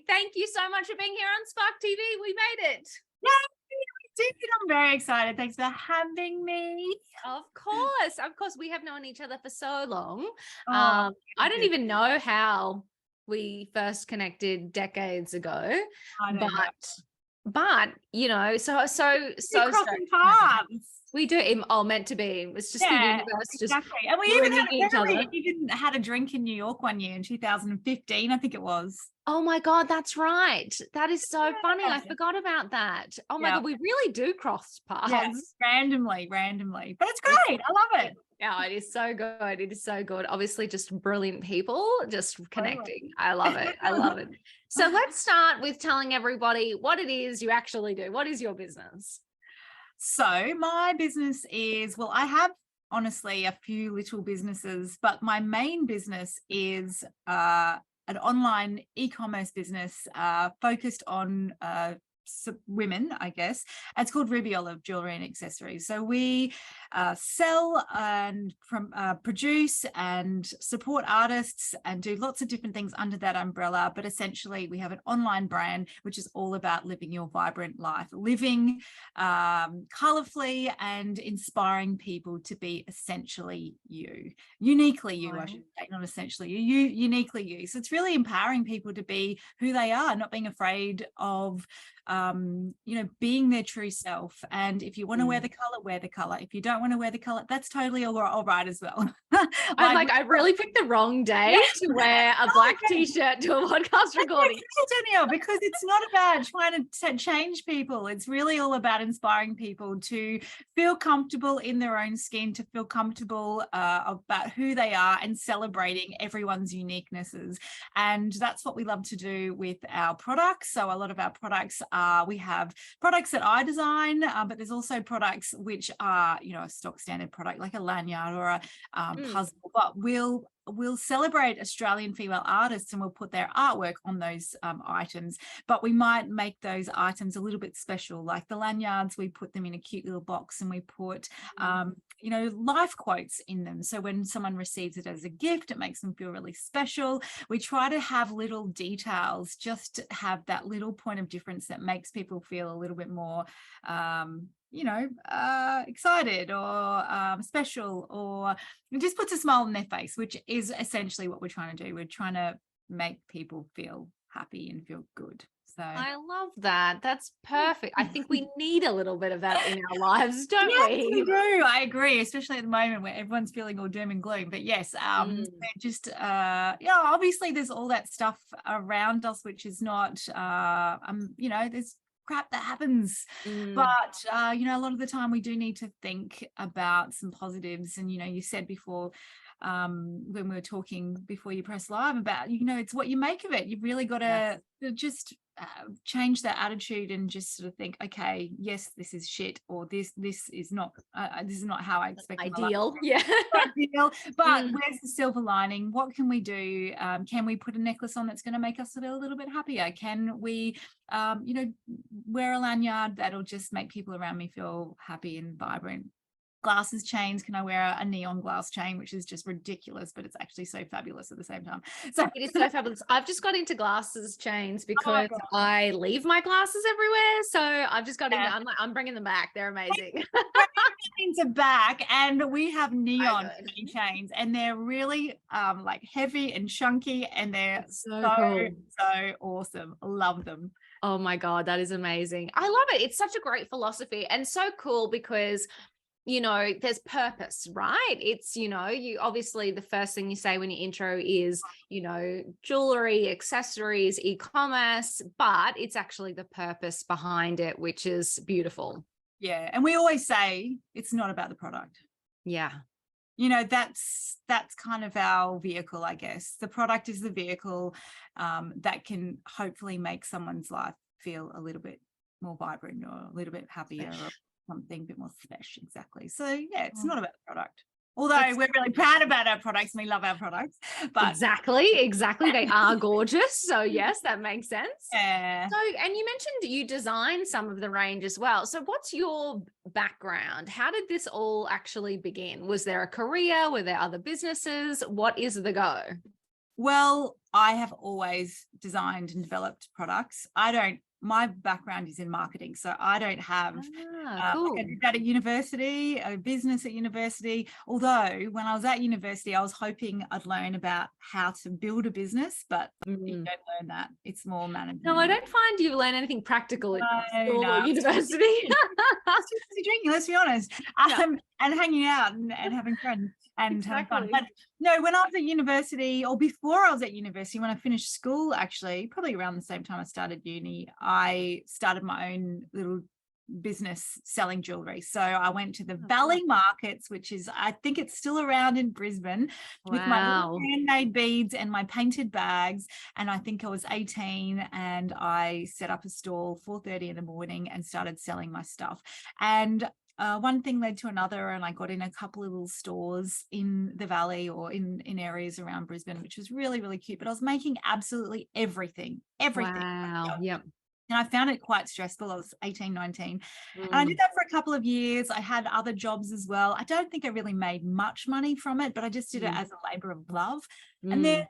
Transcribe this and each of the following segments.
thank you so much for being here on Spark TV. We made it. Yay, we did. I'm very excited. Thanks for having me. Of course. We have known each other for so long. Oh, I don't even know how we first connected decades ago, I don't know. but you know, so crossing paths. We do. Meant to be. It's just the universe. Exactly. And we even had a drink in New York one year in 2015, I think it was. Oh my God, that's right. That is so funny. I forgot about that. Oh my God, we really do cross paths. Yes, randomly. But it's great. I love it. Yeah, it is so good. It is so good. Obviously, just brilliant people just connecting. I love it. I love it. So let's start with telling everybody what it is you actually do. What is your business? So my business is, well, I have honestly a few little businesses, but my main business is an online e-commerce business focused on women, I guess. It's called Ruby Olive Jewellery and Accessories. So we sell and produce and support artists and do lots of different things under that umbrella. But essentially, we have an online brand which is all about living your vibrant life, living colorfully and inspiring people to be essentially you, uniquely you, I should say, not essentially you, uniquely you. So it's really empowering people to be who they are, not being afraid of being their true self. And if you want to wear the color. If you don't want to wear the color, that's totally all right as well. I really picked the wrong day to wear a black t-shirt to a podcast recording. Danielle, because it's not about trying to change people. It's really all about inspiring people to feel comfortable in their own skin, to feel comfortable about who they are and celebrating everyone's uniquenesses. And that's what we love to do with our products. So a lot of our products we have products that I design, but there's also products which are, a stock standard product like a lanyard or a puzzle, but we'll celebrate Australian female artists and we'll put their artwork on those items, but we might make those items a little bit special. Like the lanyards, we put them in a cute little box and we put life quotes in them, so when someone receives it as a gift, it makes them feel really special. We try to have little details just to have that little point of difference that makes people feel a little bit more excited or special, or it just puts a smile on their face, which is essentially what we're trying to do. We're trying to make people feel happy and feel good. So I love that. That's perfect. I think we need a little bit of that in our lives, don't we? We do. I agree, especially at the moment where everyone's feeling all doom and gloom. But yes, just obviously there's all that stuff around us which is not there's crap that happens, but a lot of the time we do need to think about some positives. And you said before when we were talking before you press live about it's what you make of it. You've really got to just change that attitude and just sort of think, okay, yes, this is shit, or this is not how I expect ideal. Ideal, but where's the silver lining? What can we do? Can we put a necklace on that's going to make us feel a little bit happier? Can we wear a lanyard that'll just make people around me feel happy and vibrant? Glasses, chains, can I wear a neon glass chain, which is just ridiculous, but it's actually so fabulous at the same time. So it is so fabulous. I've just got into glasses chains because I leave my glasses everywhere, so I've just got into I'm bringing them back. They're amazing. Into back, and we have neon chains, and they're really heavy and chunky, and they're so cool. So awesome. Love them. Oh my God, that is amazing. I love it. It's such a great philosophy and so cool because there's purpose, right? It's, you obviously the first thing you say when you intro is, jewelry, accessories, e-commerce, but it's actually the purpose behind it, which is beautiful. Yeah. And we always say it's not about the product. Yeah. That's kind of our vehicle, I guess. The product is the vehicle that can hopefully make someone's life feel a little bit more vibrant or a little bit happier or something a bit more special. Exactly. So yeah, it's not about the product. Although we're really proud about our products and we love our products. But exactly. They are gorgeous. So yes, that makes sense. Yeah. So, and you mentioned you design some of the range as well. So what's your background? How did this all actually begin? Was there a career? Were there other businesses? What is the go? Well, I have always designed and developed products. My background is in marketing, so I don't have, Cool. I did that at university, a business at university. Although when I was at university, I was hoping I'd learn about how to build a business, but you don't learn that. It's more management. No, I don't find you learn anything practical at school or No. university. It's just drinking, let's be honest, and hanging out and having friends and having fun. But no, when I was at university, or before I was at university, when I finished school, actually, probably around the same time I started uni, I started my own little business selling jewellery. So I went to the Valley markets, which is, I think it's still around in Brisbane, with my little handmade beads and my painted bags. And I think I was 18 and I set up a stall 4:30 in the morning and started selling my stuff. And one thing led to another, and I got in a couple of little stores in the Valley or in areas around Brisbane, which was really, really cute. But I was making absolutely everything. Wow. Yep. And I found it quite stressful. I was 18, 19. And I did that for a couple of years. I had other jobs as well. I don't think I really made much money from it, but I just did it as a labor of love. And then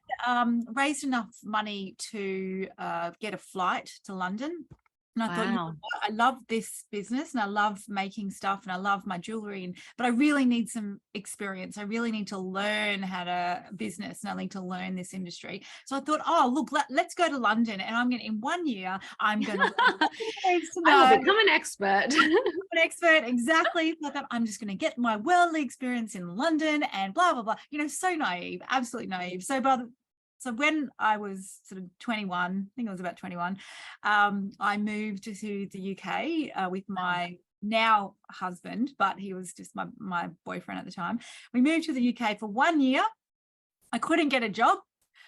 raised enough money to get a flight to London. And I thought, you know what? I love this business and I love making stuff and I love my jewelry, but I really need some experience. I really need to learn how to business and I need to learn this industry. So I thought, oh, look, let's go to London, and I'm going to, in 1 year, I'm going to I will become an expert. An expert, exactly. So I thought, I'm just going to get my worldly experience in London and blah, blah, blah. You know, so naive, absolutely naive. So when I was sort of 21, I think I was about 21, I moved to the UK with my now husband, but he was just my boyfriend at the time. We moved to the UK for 1 year. I couldn't get a job.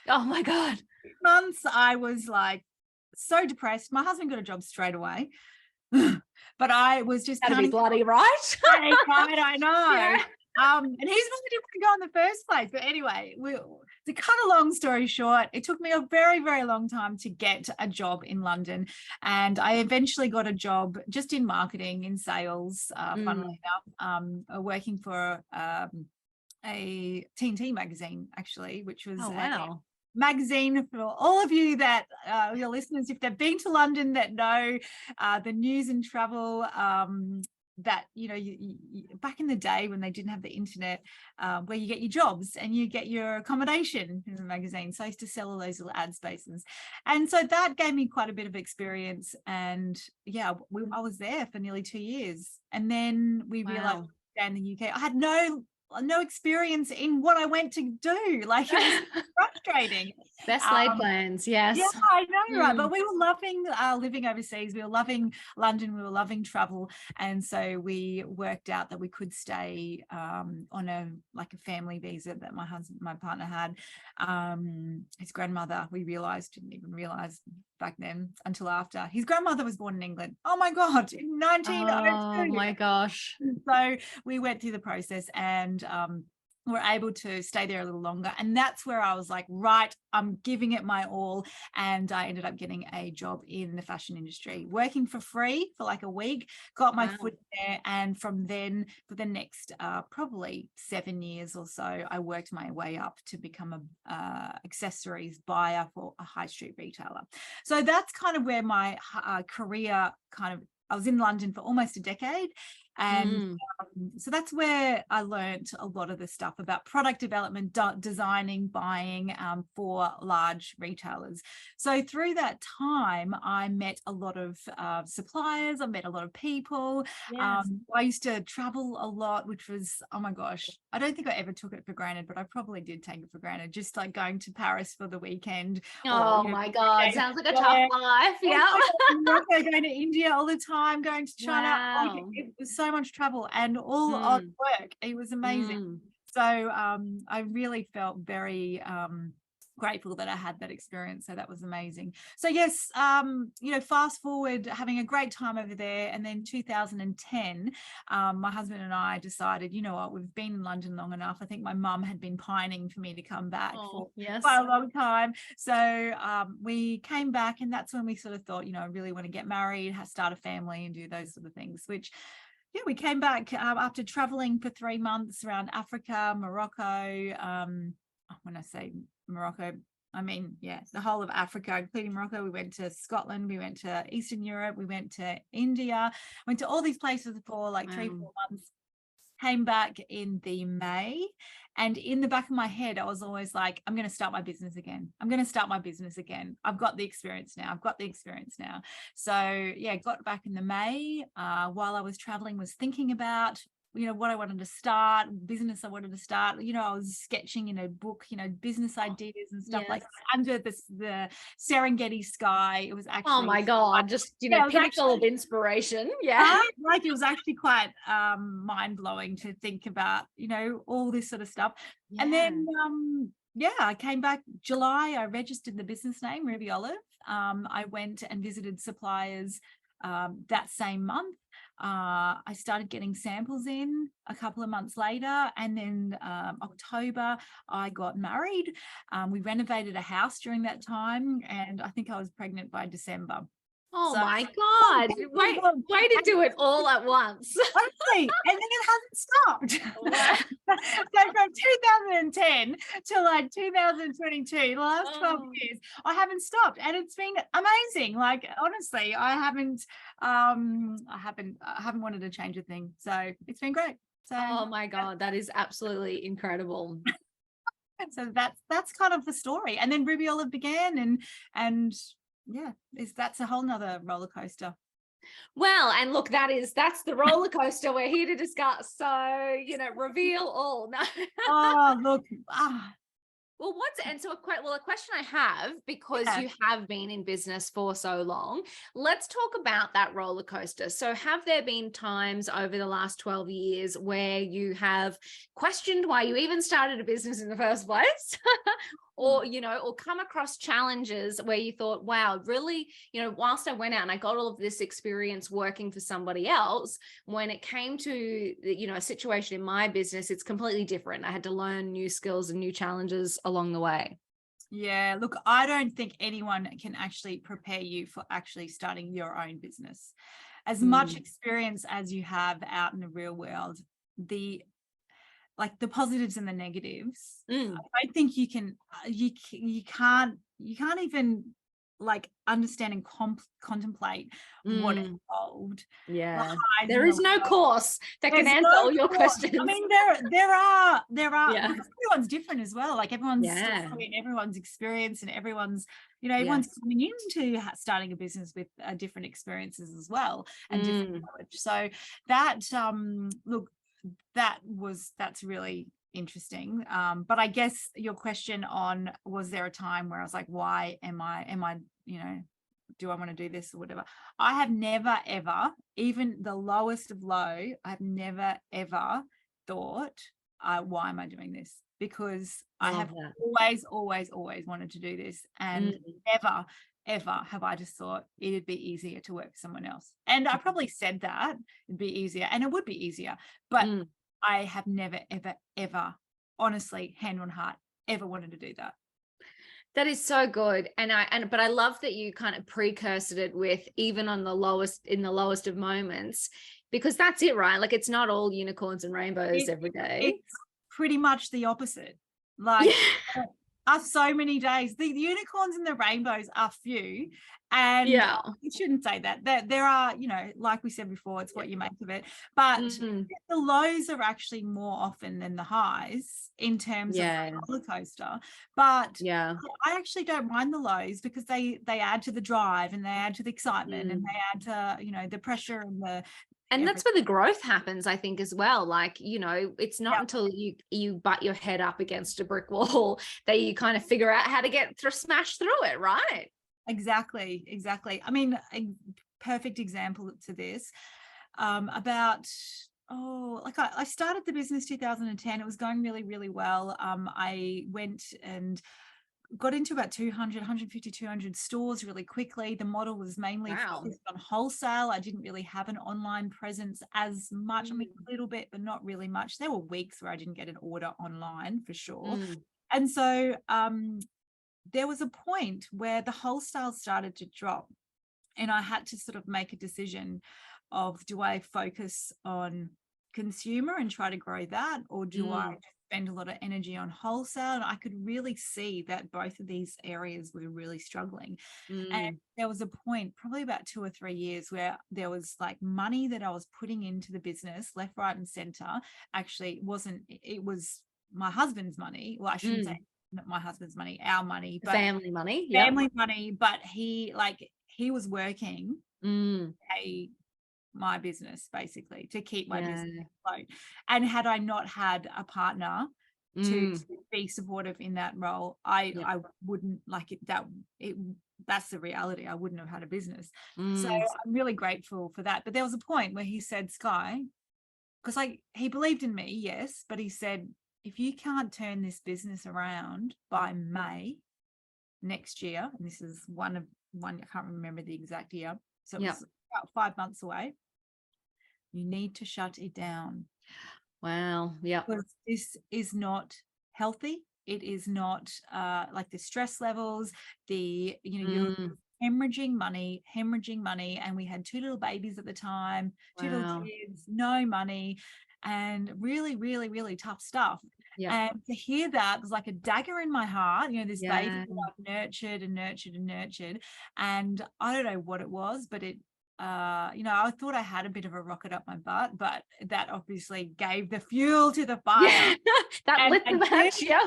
Oh my God. 6 months, I was like so depressed. My husband got a job straight away. But I was just That'd be bloody right. Right, I know. Yeah. And he's supposed to go in the first place. But anyway, to cut a long story short, it took me a very, very long time to get a job in London. And I eventually got a job just in marketing, in sales, funnily enough, working for a TNT magazine, actually, which was a magazine for all of you that your listeners, if they've been to London, that know the news and travel, that, you know, you back in the day when they didn't have the internet, where you get your jobs and you get your accommodation in the magazine. So I used to sell all those little ad spaces, and so that gave me quite a bit of experience. And I was there for nearly 2 years, and then we realized down in the UK I had no experience in what I went to do. Like, it was frustrating. Best laid plans, yes. Yeah, I know, right? But we were loving living overseas. We were loving London. We were loving travel, and so we worked out that we could stay on a family visa that my partner had. His grandmother, didn't even realize back then until after. His grandmother was born in England. Oh my God, in 1902. Oh my gosh. So we went through the process and were able to stay there a little longer. And that's where I was like, right, I'm giving it my all. And I ended up getting a job in the fashion industry, working for free for like a week, got my foot there. And from then, for the next probably 7 years or so, I worked my way up to become a accessories buyer for a high street retailer. So that's kind of where my career I was in London for almost a decade. And so that's where I learned a lot of the stuff about product development, designing, buying for large retailers. So through that time, I met a lot of suppliers. I met a lot of people. Yes. I used to travel a lot, which was, oh my gosh, I don't think I ever took it for granted, but I probably did take it for granted. Just like going to Paris for the weekend. Oh my God, sounds like a tough life. Yeah. Going to India all the time, going to China. Wow. It was so much travel and all on work. It was amazing. So I really felt very grateful that I had that experience. So that was amazing. So yes, fast forward, having a great time over there. And then 2010, my husband and I decided, you know what, we've been in London long enough. I think my mum had been pining for me to come back for quite a long time. So we came back, and that's when we sort of thought, I really want to get married, start a family and do those sort of things, which we came back after traveling for 3 months around Africa, Morocco. When I say Morocco, I mean, yeah, the whole of Africa, including Morocco. We went to Scotland, we went to Eastern Europe, we went to India, went to all these places for like 3-4 months. Came back in the May, and in the back of my head, I was always like, I'm going to start my business again. I'm going to start my business again. I've got the experience now. I've got the experience now. So yeah, got back in the May, while I was traveling, was thinking about, what I wanted to start, business I wanted to start. I was sketching in a book, business ideas and stuff like Yes. that under the Serengeti sky. It was Oh actually, my God, just, yeah, it was pinnacle actually, of inspiration. Yeah. like it was actually quite mind-blowing to think about, all this sort of stuff. And then I came back July. I registered the business name Ruby Olive. I went and visited suppliers that same month. I started getting samples in a couple of months later, and then October I got married. We renovated a house during that time, and I think I was pregnant by December. Oh So, my God. Way to do it all at once. honestly, and then it hasn't stopped. Wow. So from 2010 to like 2022, the last 12 Oh. years, I haven't stopped, and it's been amazing. Like, honestly, I haven't wanted to change a thing. So it's been great. So Oh my God, that is absolutely incredible. so that's kind of the story. And then Ruby Olive began, and yeah, that's a whole nother roller coaster. Well, and look, that's the roller coaster we're here to discuss. So, reveal all. No. Oh, look. Well, a question I have, because Yeah. you have been in business for so long, let's talk about that roller coaster. So have there been times over the last 12 years where you have questioned why you even started a business in the first place? Or come across challenges where you thought, wow, really, whilst I went out and I got all of this experience working for somebody else, when it came to, a situation in my business, it's completely different. I had to learn new skills and new challenges along the way. Yeah, look, I don't think anyone can actually prepare you for actually starting your own business. As much experience as you have out in the real world, the positives and the negatives, I don't think you can, you can't even like understand and contemplate what is involved. Yeah, The there is no course that can answer all your questions. I mean, there are Yeah. because everyone's different as well. Like everyone's Yeah. story and everyone's experience, and everyone's everyone's coming into starting a business with different experiences as well, and different knowledge. So that look, that's really interesting. But I guess your question on, was there a time where I was like, why am I do I want to do this or whatever? I have never ever, even the lowest of low, I've never ever thought, why am I doing this? Because I have always wanted to do this, and never ever have I just thought it'd be easier to work for someone else. And I probably said that it'd be easier, and it would be easier, but I have never ever, honestly, hand on heart, ever wanted to do that. That is so good. But I love that you kind of precursored it with even in the lowest of moments, because that's it, right? Like, it's not all unicorns and rainbows every day. It's pretty much the opposite. Like, are so many days. The unicorns and the rainbows are few. And you shouldn't say that. There are, like we said before, it's what you make of it. But the lows are actually more often than the highs in terms of roller coaster. But I actually don't mind the lows, because they add to the drive, and they add to the excitement, and they add to, the pressure and that's where the growth happens, I think, as well. Like, it's not until you butt your head up against a brick wall that you kind of figure out how to smash through it, right? Exactly. I mean, a perfect example to this, I started the business 2010. It was going really, really well. I went and got into about 150, 200 stores really quickly. The model was mainly focused on wholesale. I didn't really have an online presence as much. I mean, a little bit, but not really much. There were weeks where I didn't get an order online, for sure. And so there was a point where the wholesale started to drop, and I had to sort of make a decision of, do I focus on consumer and try to grow that, or do I spend a lot of energy on wholesale, and I could really see that both of these areas were really struggling. And there was a point, probably about 2 or 3 years, where there was like money that I was putting into the business left, right, and center. Actually, it was my husband's money. Well, I shouldn't say not my husband's money, our money, but family money. family money. But he was working Mm, to pay my business, basically, to keep my business yeah. afloat. And had I not had a partner to Mm, be supportive in that role, I yeah. wouldn't like it. That's the reality. I wouldn't have had a business. So Mm, I'm really grateful for that. But there was a point where he said, Skye, because he believed in me, yes, but he said, if you can't turn this business around by May next year, and this is one, I can't remember the exact year, so it yeah. was about 5 months away, you need to shut it down, Wow. Yeah. because this is not healthy. It is not like the stress levels, you're Mm, hemorrhaging money. And we had 2 little babies at the time, 2 little wow. kids, no money, and really, really, really tough stuff. Yeah. And to hear that was like a dagger in my heart, this baby Yeah. that I've nurtured and nurtured and nurtured. And I don't know what it was, but I thought I had a bit of a rocket up my butt, but that obviously gave the fuel to the fire. Yeah. That And lit the match. Yeah.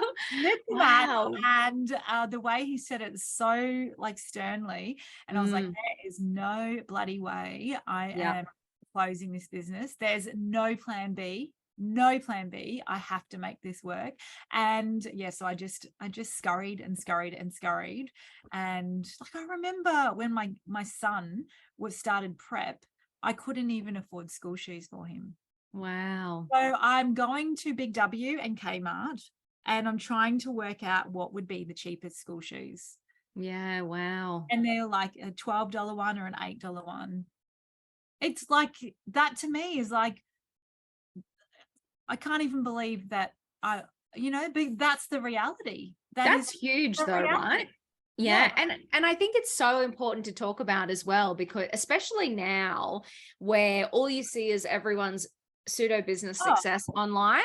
lit the match. Wow. And the way he said it so like sternly, and I was like, Mm, there is no bloody way I yeah. am closing this business. There's no plan B. No plan B. I have to make this work. And yeah, so I just scurried and scurried and scurried. And like, I remember when my son was started prep, I couldn't even afford school shoes for him. Wow. So I'm going to Big W and Kmart, and I'm trying to work out what would be the cheapest school shoes. Yeah. Wow. And they're like a $12 one or an $8 one. It's like, that to me is like, I can't even believe that but that's the reality. That That's is huge the though, reality. right? Yeah. Yeah, and I think it's so important to talk about as well, because especially now where all you see is everyone's pseudo business Oh, success online,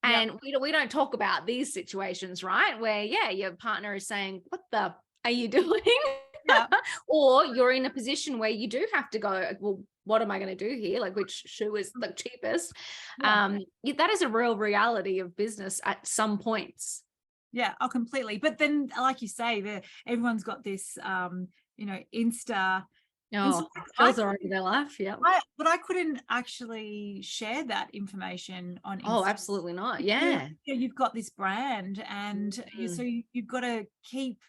yeah. and we don't talk about these situations, right? Where your partner is saying, "What the are you doing?" Yeah. Or you're in a position where you do have to go, well, what am I going to do here? Like, which shoe is the cheapest? Yeah. That is a real reality of business at some points. Yeah. Oh, completely. But then, like you say, everyone's got this, Insta. And so Oh, I filter over their life. Yeah. but I couldn't actually share that information on Oh, Insta, absolutely not. because Yeah. you've got this brand, and so Mm. you've got to keep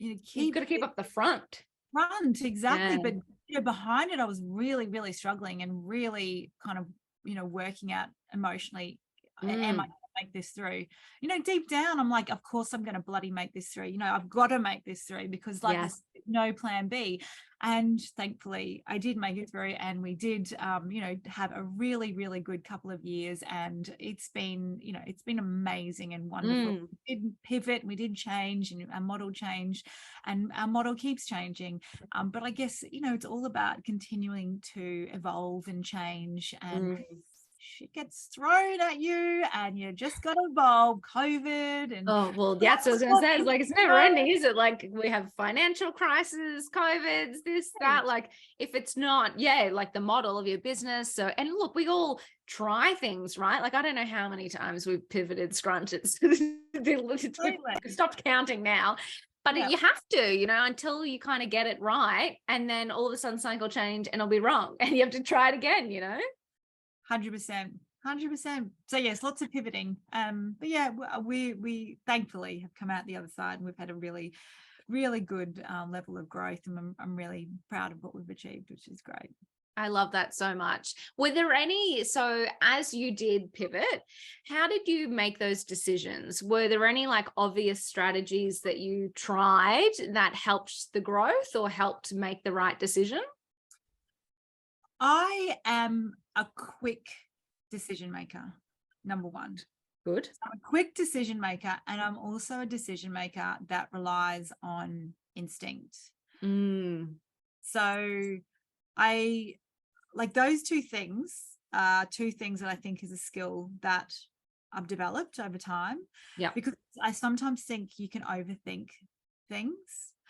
You've keep got to keep up the front. front, exactly. Yeah. But behind it, I was really, really struggling, and really kind of working out emotionally, am I Mm. going to make this through? Deep down, I'm like, of course I'm going to bloody make this through. I've got to make this through, because like I Yes. said, no plan B. And thankfully I did make it through, and we did have a really, really good couple of years, and it's been amazing and wonderful. Mm. We did pivot, we did change, and our model changed, and our model keeps changing. But I guess it's all about continuing to evolve and change, and Mm. shit gets thrown at you, and you just got to evolve. COVID and Oh, well, that's what I was going to say. It's like, it's never ending, is it? Like, we have financial crisis, COVIDs, this, that. Like, if it's not, like the model of your business. So, and look, we all try things, right? Like, I don't know how many times we've pivoted, scrunches. We've stopped counting now. But Yeah. you have to, until you kind of get it right. And then all of a sudden something will change and it'll be wrong. And you have to try it again, 100%. 100%. So yes, lots of pivoting. But yeah, we thankfully have come out the other side, and we've had a really, really good level of growth, and I'm really proud of what we've achieved, which is great. I love that so much. Were there so as you did pivot, how did you make those decisions? Were there any like obvious strategies that you tried that helped the growth or helped make the right decision? I am a quick decision maker, number one. Good. I'm a quick decision maker, and I'm also a decision maker that relies on instinct. So I like those two things that I think is a skill that I've developed over time. Yeah. Because I sometimes think you can overthink things.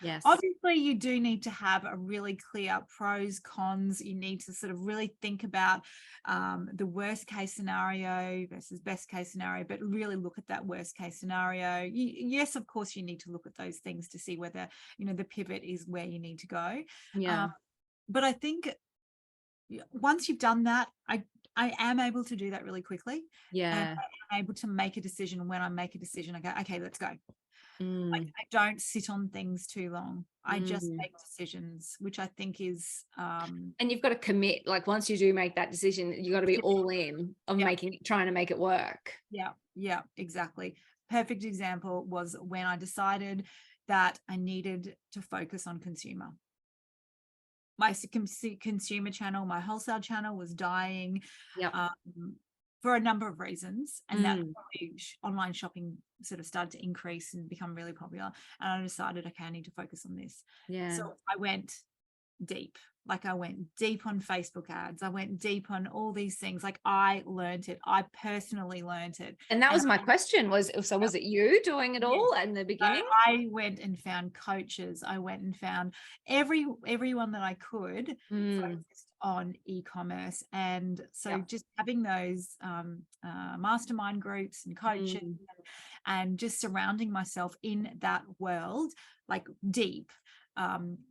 Yes. Obviously, you do need to have a really clear pros, cons. You need to sort of really think about the worst case scenario versus best case scenario, but really look at that worst case scenario. Yes, of course, you need to look at those things to see whether, the pivot is where you need to go. Yeah. But I think once you've done that, I am able to do that really quickly. And Yeah. I'm able to make a decision. When I make a decision, I go, okay, let's go. Like, Mm. I don't sit on things too long. I just Mm. make decisions, which I think is And you've got to commit. Like once you do make that decision, you got to be all in on Yeah. trying to make it work. yeah, exactly. Perfect example was when I decided that I needed to focus on consumer. My consumer channel, my wholesale channel was dying. Yep. For a number of reasons, and that Mm. online shopping sort of started to increase and become really popular, and I decided, okay, I need to focus on this. Yeah. So I went deep. Like, I went deep on Facebook ads. I went deep on all these things. Like, I learned it. I personally learned it. And that was my question, was it you doing it all in the So beginning? I went and found coaches. I went and found everyone that I could focused on e-commerce. And so just having those mastermind groups and coaches and just surrounding myself in that world, like deep,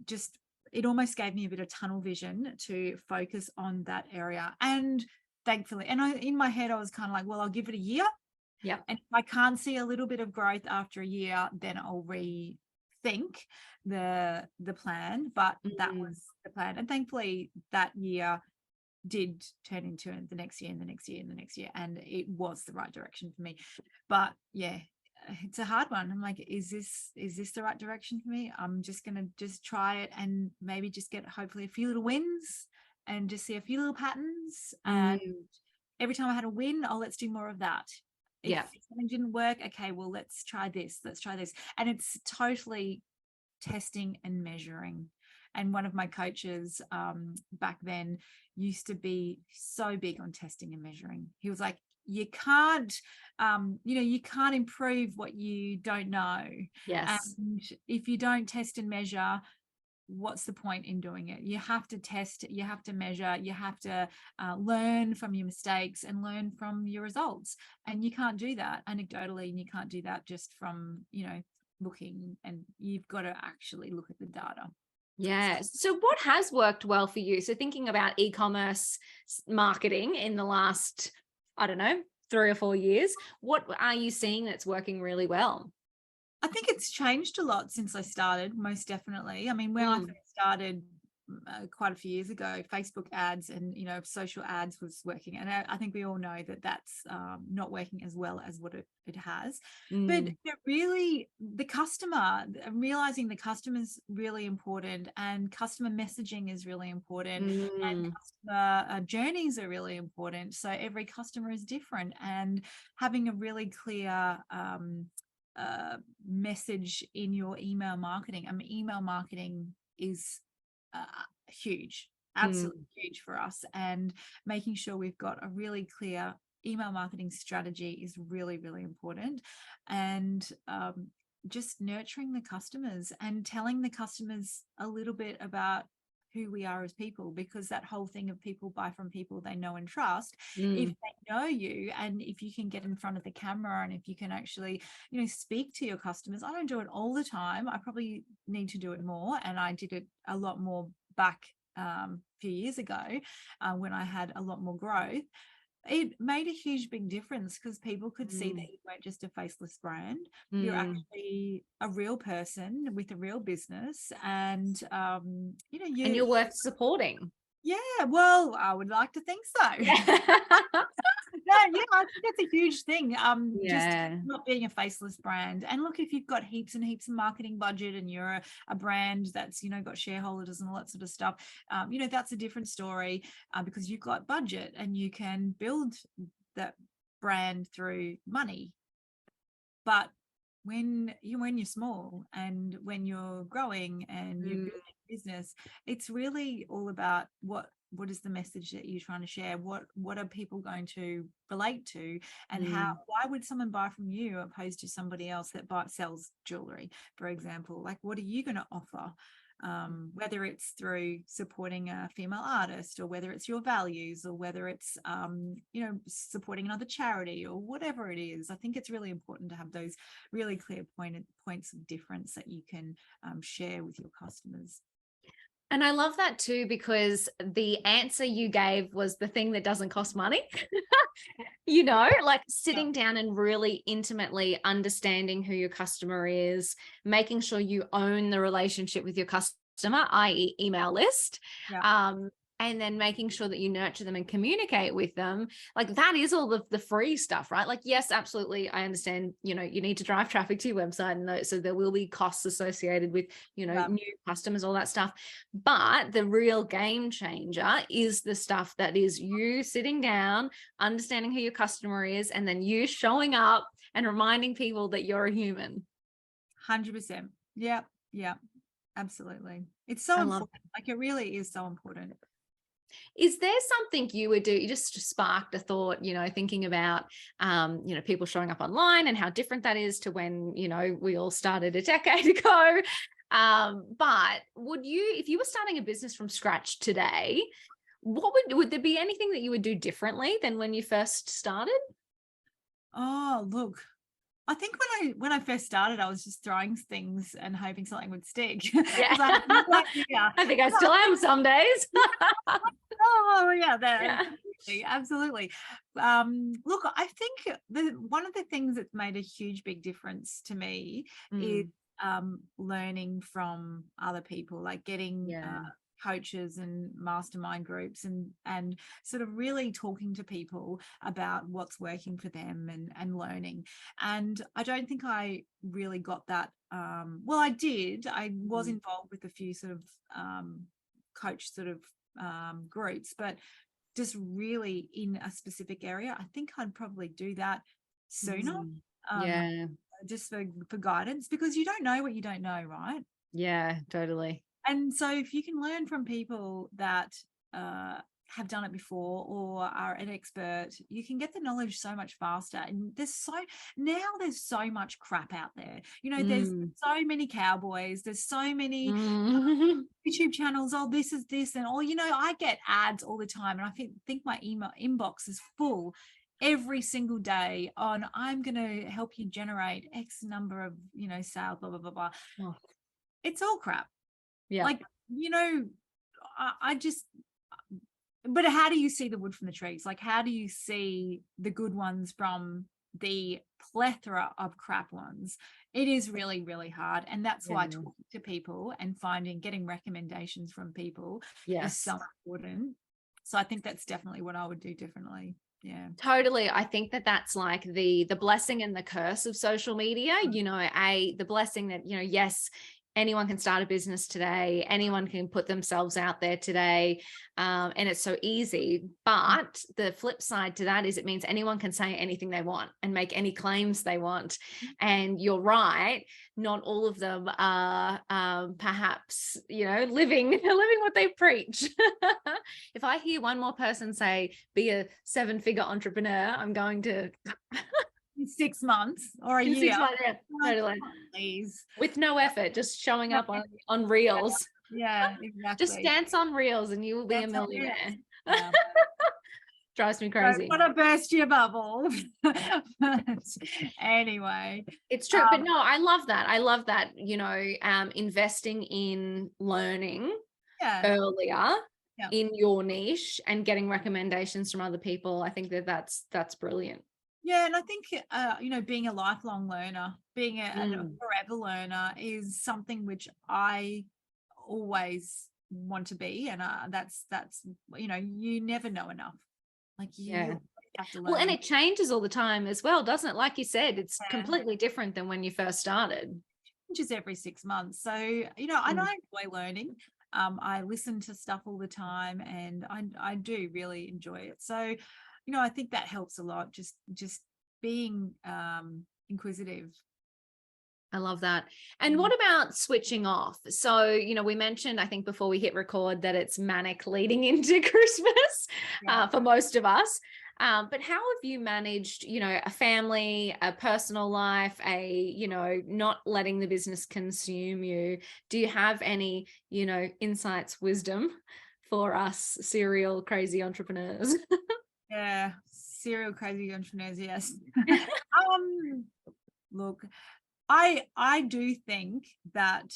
just it almost gave me a bit of tunnel vision to focus on that area. And thankfully, and in my head, I was kind of like, well, I'll give it a year. Yeah. And if I can't see a little bit of growth after a year, then I'll rethink the plan. But that was the plan. And thankfully that year did turn into the next year and the next year and the next year. And it was the right direction for me. But yeah, it's a hard one. I'm like, is this the right direction for me? I'm just gonna just try it and maybe just get hopefully a few little wins and just see a few little patterns. And every time I had a win, oh, let's do more of that. If something didn't work, okay, well, let's try this. And it's totally testing and measuring. And one of my coaches back then used to be so big on testing and measuring. He was like, you can't improve what you don't know. Yes. And if you don't test and measure, what's the point in doing it? You have to test, you have to measure, you have to learn from your mistakes and learn from your results. And you can't do that anecdotally, and you can't do that just from looking, and you've got to actually look at the data. Yeah. So what has worked well for you? So thinking about e-commerce marketing in the last, I don't know, 3 or 4 years, what are you seeing that's working really well? I think it's changed a lot since I started, most definitely. I mean, when I first started quite a few years ago, Facebook ads and, social ads was working. And I think we all know that that's not working as well as what it has. But really, the customer, realizing the customer is really important, and customer messaging is really important, and customer journeys are really important. So every customer is different, and having a really clear message in your email marketing. I mean, email marketing is huge, absolutely huge for us, and making sure we've got a really clear email marketing strategy is really, really important. And just nurturing the customers and telling the customers a little bit about who we are as people, because that whole thing of people buy from people they know and trust. If they know you, and if you can get in front of the camera, and if you can actually speak to your customers. I don't do it all the time. I probably need to do it more, and I did it a lot more back a few years ago when I had a lot more growth. It made a huge big difference, because people could see that you weren't just a faceless brand. You're actually a real person with a real business, and and you're worth supporting. Yeah, well, I would like to think so. Yeah, I think that's a huge thing. Just not being a faceless brand. And look, if you've got heaps and heaps of marketing budget, and you're a brand that's got shareholders and all that sort of stuff, that's a different story, because you've got budget and you can build that brand through money. But when you're small, and when you're growing and you're building a business, it's really all about what what is the message that you're trying to share? What are people going to relate to? And why would someone buy from you opposed to somebody else that sells jewelry, for example? Like, what are you going to offer? Whether it's through supporting a female artist, or whether it's your values, or whether it's supporting another charity, or whatever it is. I think it's really important to have those really clear points of difference that you can share with your customers. And I love that too, because the answer you gave was the thing that doesn't cost money. Like sitting down and really intimately understanding who your customer is, making sure you own the relationship with your customer, i.e. email list. And then making sure that you nurture them and communicate with them. Like that is all the free stuff, right? Like, yes, absolutely. I understand, you need to drive traffic to your website. And so there will be costs associated with, new customers, all that stuff. But the real game changer is the stuff that is you sitting down, understanding who your customer is, and then you showing up and reminding people that you're a human. 100%. Yeah. Absolutely. It's so important. Like it really is so important. Is there something you would do? You just sparked a thought, thinking about, people showing up online and how different that is to when, we all started a decade ago. But would you, if you were starting a business from scratch today, would there be anything that you would do differently than when you first started? Oh, look, I think when I first started, I was just throwing things and hoping something would stick. Yeah. I think I still am some days. Oh yeah, absolutely. Look, I think one of the things that's made a huge big difference to me is learning from other people, like getting coaches and mastermind groups and sort of really talking to people about what's working for them and learning. And I don't think I really got that. Well, I did. I was involved with a few sort of coach sort of groups, but just really in a specific area. I think I'd probably do that sooner. Just for guidance, because you don't know what you don't know, right? Yeah, totally. And so if you can learn from people that have done it before or are an expert, you can get the knowledge so much faster. And there's so much crap out there. There's so many cowboys, there's so many YouTube channels. Oh, this is this, and all, I get ads all the time, and I think my email inbox is full every single day on, I'm going to help you generate X number of, sales, blah, blah, blah, blah. Oh. It's all crap. Yeah. Like, I just, but how do you see the wood from the trees? Like, how do you see the good ones from the plethora of crap ones? It is really, really hard. And that's why talking to people and getting recommendations from people is so important. So I think that's definitely what I would do differently. Yeah, totally. I think that's like the blessing and the curse of social media. The blessing that, yes, anyone can start a business today. Anyone can put themselves out there today. And it's so easy. But the flip side to that is it means anyone can say anything they want and make any claims they want. And you're right. Not all of them are perhaps, living what they preach. If I hear one more person say, be a 7-figure entrepreneur, I'm going to... 6 months or a year. 6 months, totally. Please. With no effort, just showing up on reels. Yeah, exactly. Just dance on reels and you will be a millionaire. Yeah. Drives me crazy. What a burst your bubble. Anyway. It's true. But no, I love that. Investing in learning earlier in your niche and getting recommendations from other people. I think that's brilliant. Yeah, and I think, being a lifelong learner, being a forever learner is something which I always want to be. And that's you never know enough. Like you have to learn. Well, and it changes all the time as well, doesn't it? Like you said, it's completely different than when you first started. It changes every 6 months. So, and I enjoy learning. I listen to stuff all the time, and I do really enjoy it. So, I think that helps a lot, just being inquisitive. I love that. And what about switching off? So, we mentioned, I think before we hit record, that it's manic leading into Christmas for most of us. But how have you managed, a family, a personal life, not letting the business consume you? Do you have any, insights, wisdom for us serial crazy entrepreneurs? Yeah, serial crazy entrepreneurs, yes. Look, I do think that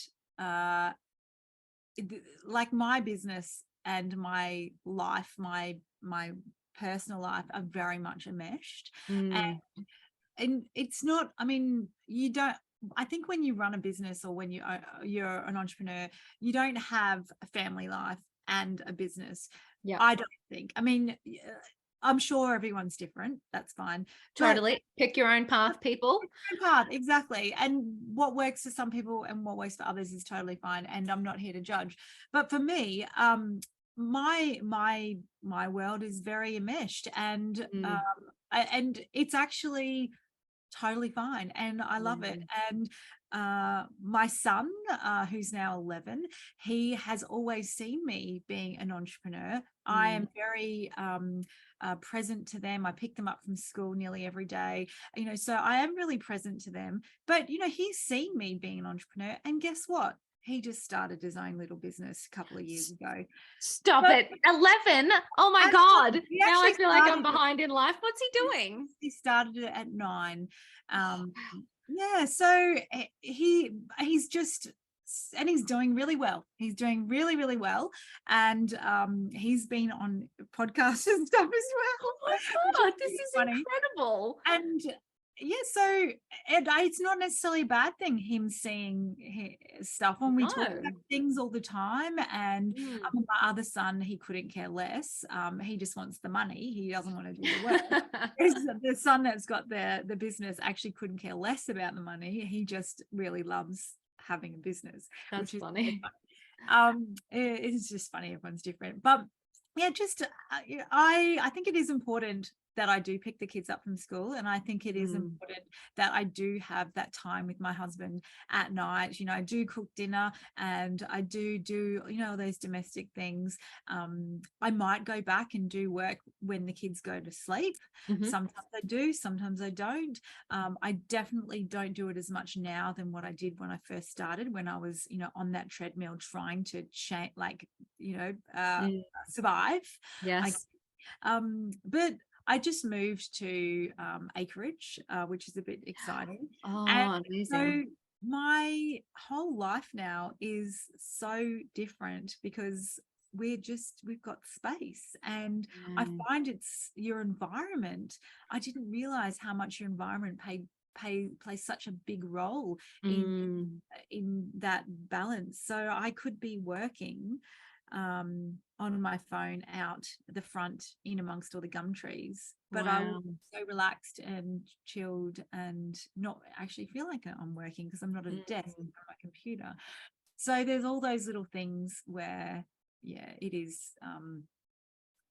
like my business and my life, my personal life are very much enmeshed. And it's not, I mean, you don't, I think when you run a business, or when you're an entrepreneur, you don't have a family life and a business. Yeah, I don't think. I mean, I'm sure everyone's different. That's fine. totally. Pick your own path, people. Pick your own path, exactly. And what works for some people and what works for others is totally fine. And I'm not here to judge. But for me, my world is very enmeshed, and it's actually totally fine, and I love it. And my son, who's now 11, he has always seen me being an entrepreneur. I am very present to them. I pick them up from school nearly every day, so I am really present to them. But he's seen me being an entrepreneur, and guess what? He just started his own little business a couple of years ago. Stop it. 11. Oh my God. Now I feel like I'm behind in life. What's he doing? He started it at 9. Yeah. So he's just, and he's doing really well. He's doing really, really well. And he's been on podcasts and stuff as well. Oh my God, this is funny. Incredible. And yeah, so it's not necessarily a bad thing, him seeing stuff when we talk about things all the time. And my other son, he couldn't care less. He just wants the money. He doesn't want to do the work. The son that's got the business actually couldn't care less about the money. He just really loves having a business. That's funny. It's just funny. Everyone's different. But yeah, just I think it is important that I do pick the kids up from school, and I think it is important that I do have that time with my husband at night. I do cook dinner, and I do those domestic things. I might go back and do work when the kids go to sleep. Sometimes I do, sometimes I don't. I definitely don't do it as much now than what I did when I first started, when I was on that treadmill trying to survive. Yes. But I just moved to acreage, which is a bit exciting. Oh, and amazing. So my whole life now is so different because we've got space, and I find it's your environment. I didn't realize how much your environment plays such a big role in that balance. So I could be working on my phone out the front in amongst all the gum trees, but I was so relaxed and chilled and not actually feel like I'm working, because I'm not at a desk, I'm on my computer. So there's all those little things where it is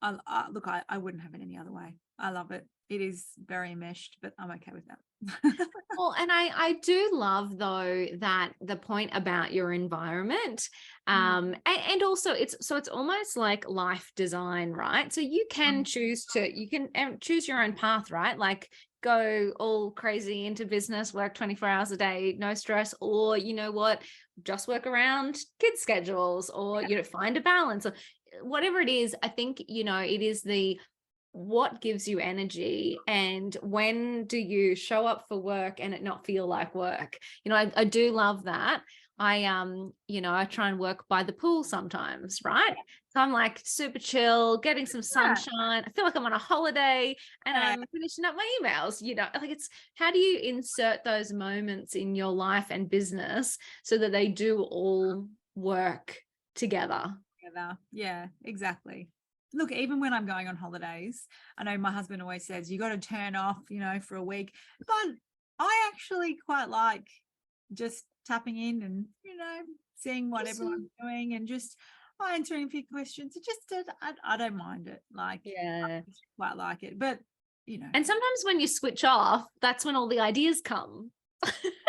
I wouldn't have it any other way. I love it. It is very enmeshed, but I'm okay with that. Well, and I do love, though, that the point about your environment, and also it's almost like life design, right? So you can choose your own path, right? Like go all crazy into business, work 24 hours a day, no stress, or just work around kids' schedules, or find a balance, or whatever it is. I think it is what gives you energy, and when do you show up for work and it not feel like work. I do love that. I try and work by the pool sometimes, right? So I'm like super chill, getting some sunshine. I feel like I'm on a holiday, and I'm finishing up my emails. Like, it's how do you insert those moments in your life and business so that they do all work together? Yeah, exactly. Look, even when I'm going on holidays, I know my husband always says you got to turn off, for a week. But I actually quite like just tapping in and, seeing what everyone's doing, and just answering a few questions. It just, I don't mind it. Like, I quite like it. But, And sometimes when you switch off, that's when all the ideas come.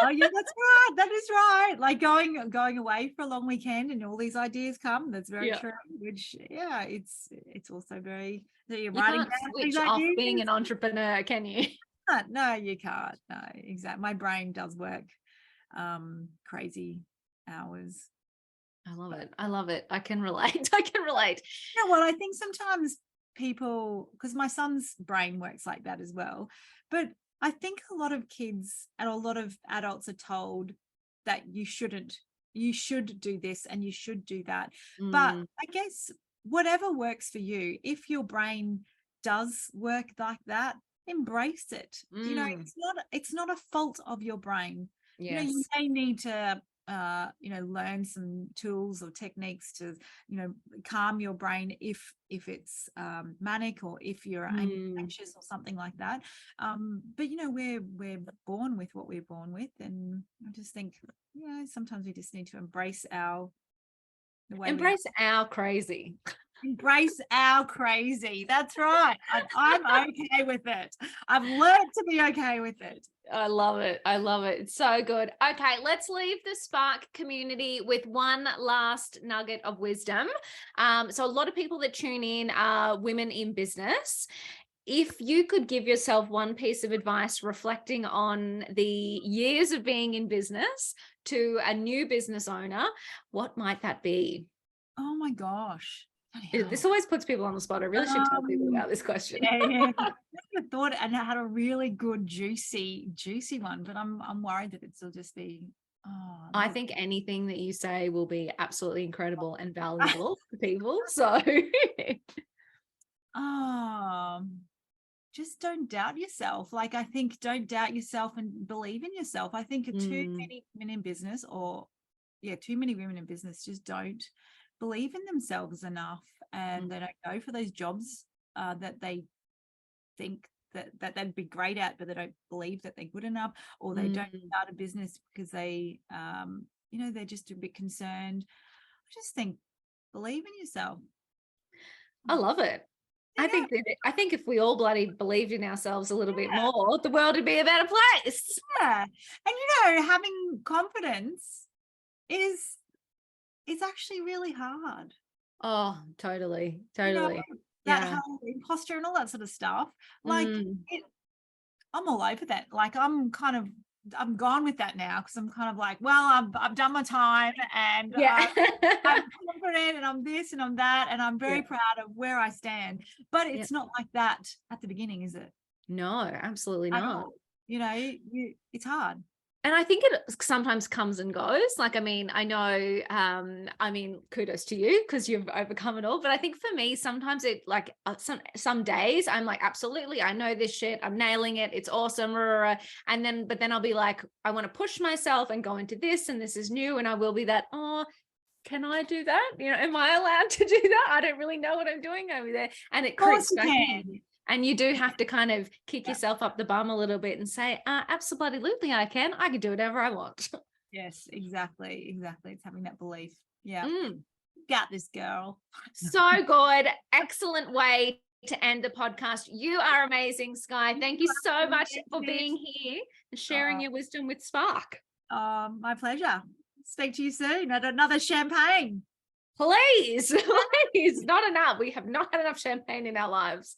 Oh yeah, that's right. That is right. Like going away for a long weekend and all these ideas come. That's very Yeah. true. Which yeah, it's also very that you're You writing can't down these switch off being ideas. an entrepreneur, can you? No, you can't. No, exactly. My brain does work crazy hours. I love it. I love it. I can relate. I can relate. You know what? I think sometimes people, because my son's brain works like that as well, but I think a lot of kids and a lot of adults are told that you shouldn't, you should do this and you should do that. But Mm, I guess whatever works for you, if your brain does work like that, embrace it. You know, mm, it's not a fault of your brain. You know, you yes. may need to learn some tools or techniques to calm your brain if it's manic or if you're Mm. anxious or something like that, but we're born with what we're born with, and I just think sometimes we just need to embrace the way we are. Embrace our crazy. Embrace our crazy. That's right. I'm okay with it. I've learned to be okay with it. I love it. I love it. It's so good. Okay, let's leave the Spark community with one last nugget of wisdom. So a lot of people that tune in are women in business. If you could give yourself one piece of advice reflecting on the years of being in business to a new business owner, what might that be? Oh my gosh. Bloody This hell. always puts people on the spot. I really should tell people about this question. Yeah. I never thought and I had a really good juicy one, but I'm worried that it'll just be I think anything that you say will be absolutely incredible and valuable to people. So um just don't doubt yourself. Like, I think don't doubt yourself and believe in yourself. I think too Mm, many women in business too many women in business just don't believe in themselves enough, and mm, they don't go for those jobs that they think that they'd be great at, but they don't believe that they're good enough, or they don't mm. start a business because they they're just a bit concerned. I just think believe in yourself. I love it. Yeah, I think if we all bloody believed in ourselves a little bit more, the world would be a better place. yeah. And having confidence is actually really hard. Oh, totally. You know, Totally. that Yeah. whole imposter and all that sort of stuff. Like Mm. I'm all over that. Like I'm gone with that now, because I'm kind of like, well, I've done my time, and Yeah. I'm confident, and I'm this and I'm that, and I'm Yeah. very proud of where I stand. But Yeah. it's not like that at the beginning, is it? No, absolutely At not. all. It's hard. And I think it sometimes comes and goes. Like, I mean, I know, kudos to you because you've overcome it all. But I think for me, sometimes it like some days I'm like, absolutely, I know this shit. I'm nailing it. It's awesome. But then I'll be like, I want to push myself and go into this, and this is new. And I will be that, oh, can I do that? Am I allowed to do that? I don't really know what I'm doing over there. And it Of course creeps you back in. can. And you do have to kind of kick Yeah. yourself up the bum a little bit and say, absolutely, I can. I can do whatever I want. Yes, exactly. It's having that belief. Yeah. Mm, Got this, girl. so good. Excellent way to end the podcast. You are amazing, Skye. Thank you so much for being here and sharing your wisdom with Spark. My pleasure. Speak to you soon at another champagne. Please, please, not enough. We have not had enough champagne in our lives.